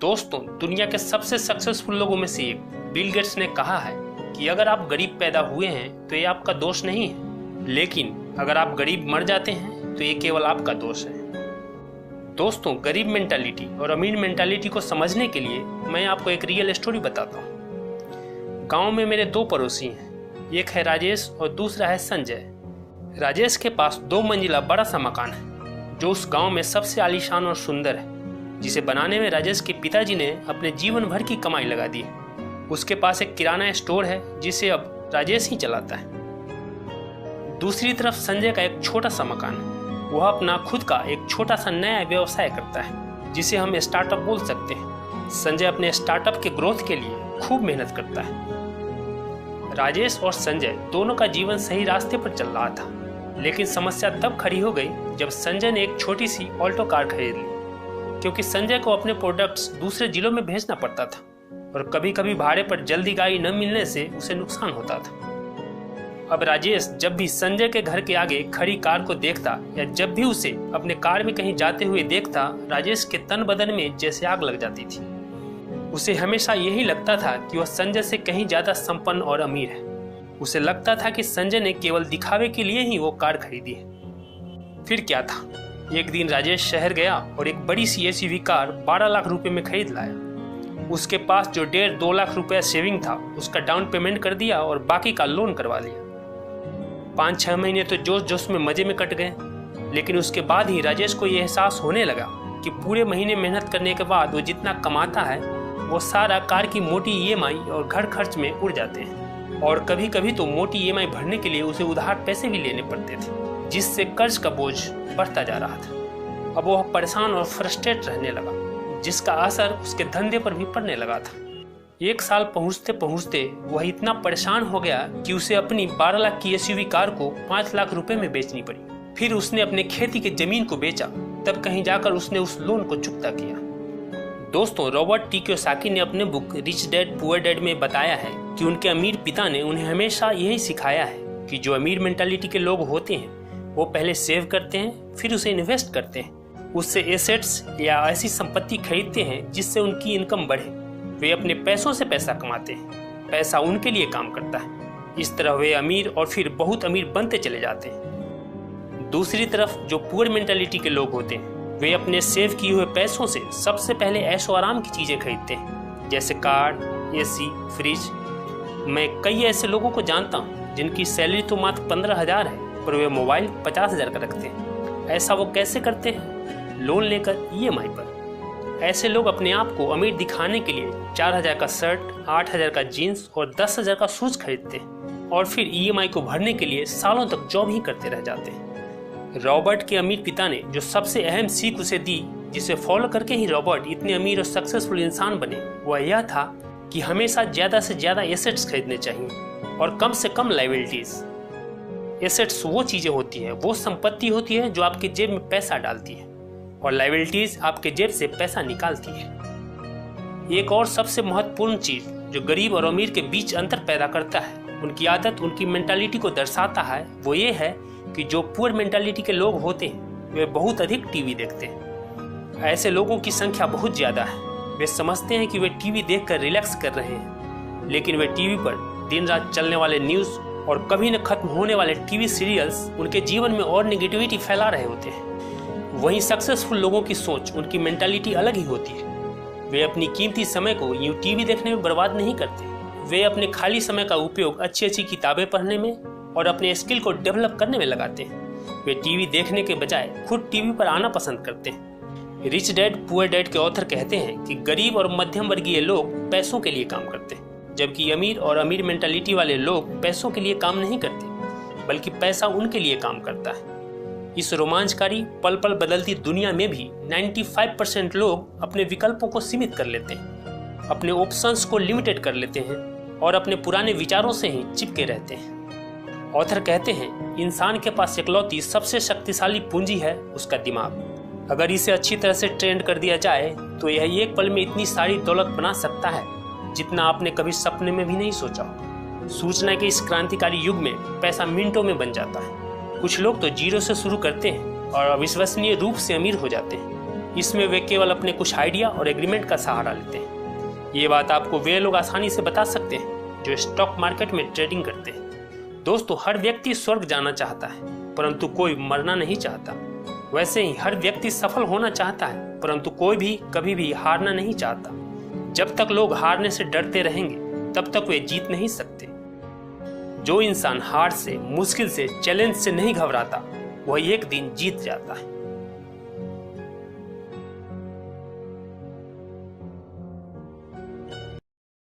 दोस्तों, दुनिया के सबसे सक्सेसफुल लोगों में से एक बिल गेट्स ने कहा है कि अगर आप गरीब पैदा हुए हैं तो ये आपका दोष नहीं है, लेकिन अगर आप गरीब मर जाते हैं तो ये केवल आपका दोष है। दोस्तों, गरीब मेंटालिटी और अमीर मेंटालिटी को समझने के लिए मैं आपको एक रियल स्टोरी बताता हूँ। गांव में मेरे दो पड़ोसी हैं, एक है राजेश और दूसरा है संजय। राजेश के पास 2 मंजिला बड़ा सा मकान है जो उस गांव में सबसे आलीशान और सुंदर है, जिसे बनाने में राजेश के पिताजी ने अपने जीवन भर की कमाई लगा दी है। उसके पास एक किराना स्टोर है जिसे अब राजेश ही चलाता है। दूसरी तरफ संजय का एक छोटा सा मकान है। वह अपना खुद का एक छोटा सा नया व्यवसाय करता है जिसे हम स्टार्टअप बोल सकते हैं। संजय अपने स्टार्टअप के ग्रोथ के लिए खूब मेहनत करता है। राजेश और संजय दोनों का जीवन सही रास्ते पर चल रहा था, लेकिन समस्या तब खड़ी हो गई जब संजय ने एक छोटी सी ऑल्टो कार खरीद ली, क्योंकि संजय को अपने प्रोडक्ट्स दूसरे जिलों में भेजना पड़ता था और कभी कभी भाड़े पर जल्दी गाड़ी न मिलने से उसे नुकसान होता था। अब राजेश जब भी संजय के घर के आगे खड़ी कार को देखता या जब भी उसे अपने कार में कहीं जाते हुए देखता, राजेश के तन बदन में जैसे आग लग जाती थी। उसे हमेशा यही लगता था कि वह संजय से कहीं ज्यादा संपन्न और अमीर है। उसे लगता था कि संजय ने केवल दिखावे के लिए ही वो कार खरीदी है। फिर क्या था, एक दिन राजेश शहर गया और एक बड़ी सी एसयूवी कार 12 लाख रुपए में खरीद लाया। उसके पास जो 1.5-2 लाख रुपया सेविंग था उसका डाउन पेमेंट कर दिया और बाकी का लोन करवा लिया। 5-6 महीने तो जोश जोश में मजे में कट गए, लेकिन उसके बाद ही राजेश को यह एहसास होने लगा कि पूरे महीने मेहनत करने के बाद वो जितना कमाता है वो सारा कार की मोटी ईएमआई और घर खर्च में उड़ जाते हैं, और कभी कभी तो मोटी ईएमआई भरने के लिए उसे उधार पैसे भी लेने पड़ते थे, जिससे कर्ज का बोझ बढ़ता जा रहा था। अब वह परेशान और फ्रस्ट्रेट रहने लगा, जिसका असर उसके धंधे पर भी पड़ने लगा था। 1 साल पहुंचते पहुंचते वह इतना परेशान हो गया कि उसे अपनी 12 लाख की एसयूवी कार को 5 लाख रुपए में बेचनी पड़ी। फिर उसने अपने खेती की जमीन को बेचा, तब कहीं जाकर उसने उस लोन को चुकता किया। दोस्तों, रॉबर्ट टी कियोसाकी ने अपने book rich dad poor dad में बताया है कि उनके अमीर पिता ने उन्हें हमेशा यही सिखाया है कि जो अमीर मेंटालिटी के लोग होते हैं वो पहले सेव करते हैं, फिर उसे इन्वेस्ट करते हैं, उससे एसेट्स या ऐसी संपत्ति खरीदते हैं जिससे उनकी इनकम बढ़े। वे अपने पैसों से पैसा कमाते हैं, पैसा उनके लिए काम करता है। इस तरह वे अमीर और फिर बहुत अमीर बनते चले जाते हैं। दूसरी तरफ जो पुअर मेंटालिटी के लोग होते हैं वे अपने सेव किए हुए पैसों से सबसे पहले ऐशो आराम की चीजें खरीदते हैं, जैसे कार, एसी, फ्रिज। मैं कई ऐसे लोगों को जानता हूँ जिनकी सैलरी तो मात्र 15,000 है, पर वे मोबाइल 50,000 का रखते हैं। ऐसा वो कैसे करते हैं? लोन लेकर, ईएमआई पर। ऐसे लोग अपने आप को अमीर दिखाने के लिए 4,000 का शर्ट, 8,000 का जीन्स और 10,000 का शूज खरीदते हैं, और फिर ईएमआई को भरने के लिए सालों तक जॉब ही करते रह जाते हैं। रॉबर्ट के अमीर पिता ने जो सबसे अहम सीख उसे दी, जिसे फॉलो करके ही रॉबर्ट इतने अमीर और सक्सेसफुल इंसान बने, वह यह था कि हमेशा ज्यादा से ज्यादा एसेट्स खरीदने चाहिए और कम से कम लायबिलिटीज। एसेट्स वो चीजें होती है, वो संपत्ति होती है जो आपके जेब में पैसा डालती है, और लायबिलिटीज आपके जेब से पैसा निकालती है। एक और सबसे महत्वपूर्ण चीज जो गरीब और अमीर के बीच अंतर पैदा करता है, उनकी आदत, उनकी मेंटालिटी को दर्शाता है, वो ये है कि जो पुअर मेंटालिटी के लोग होते हैं वे बहुत अधिक टीवी देखते हैं। ऐसे लोगों की संख्या बहुत ज्यादा है। वे समझते हैं कि वे टीवी देखकर रिलैक्स कर रहे हैं, लेकिन वे टीवी पर दिन रात चलने वाले न्यूज और कभी न खत्म होने वाले टीवी सीरियल्स उनके जीवन में और निगेटिविटी फैला रहे होते हैं। वहीं सक्सेसफुल लोगों की सोच, उनकी मेंटालिटी अलग ही होती है। वे अपनी कीमती समय को यूं टीवी देखने में बर्बाद नहीं करते। वे अपने खाली समय का उपयोग अच्छी अच्छी किताबें पढ़ने में और अपने स्किल को डेवलप करने में लगाते हैं। वे टीवी देखने के बजाय खुद टीवी पर आना पसंद करते हैं। रिच डैड पुअर डैड के ऑथर कहते हैं कि गरीब और मध्यम वर्गीय लोग पैसों के लिए काम करते हैं, जबकि अमीर और अमीर मेंटालिटी वाले लोग पैसों के लिए काम नहीं करते, बल्कि पैसा उनके लिए काम करता है। इस रोमांचकारी पल पल बदलती दुनिया में भी 95% लोग अपने विकल्पों को सीमित कर लेते हैं, अपने ऑप्शंस को लिमिटेड कर लेते हैं और अपने पुराने विचारों से ही चिपके रहते हैं। ऑथर कहते हैं, इंसान के पास इकलौती सबसे शक्तिशाली पूंजी है उसका दिमाग। अगर इसे अच्छी तरह से ट्रेंड कर दिया जाए तो यह एक पल में इतनी सारी दौलत बना सकता है जितना आपने कभी सपने में भी नहीं सोचा। सूचना के इस क्रांतिकारी युग में पैसा मिनटों में बन जाता है। कुछ लोग तो जीरो से शुरू करते हैं और अविश्वसनीय रूप से अमीर हो जाते हैं। इसमें वे केवल अपने कुछ आइडिया और एग्रीमेंट का सहारा लेते हैं। ये बात आपको वे लोग आसानी से बता सकते हैं जो स्टॉक मार्केट में ट्रेडिंग करते हैं। दोस्तों, हर व्यक्ति स्वर्ग जाना चाहता है, परंतु कोई मरना नहीं चाहता। वैसे ही हर व्यक्ति सफल होना चाहता है, परंतु कोई भी कभी भी हारना नहीं चाहता। जब तक लोग हारने से डरते रहेंगे, तब तक वे जीत नहीं सकते। जो इंसान हार से, मुश्किल से, चैलेंज से नहीं घबराता, वह एक दिन जीत जाता है।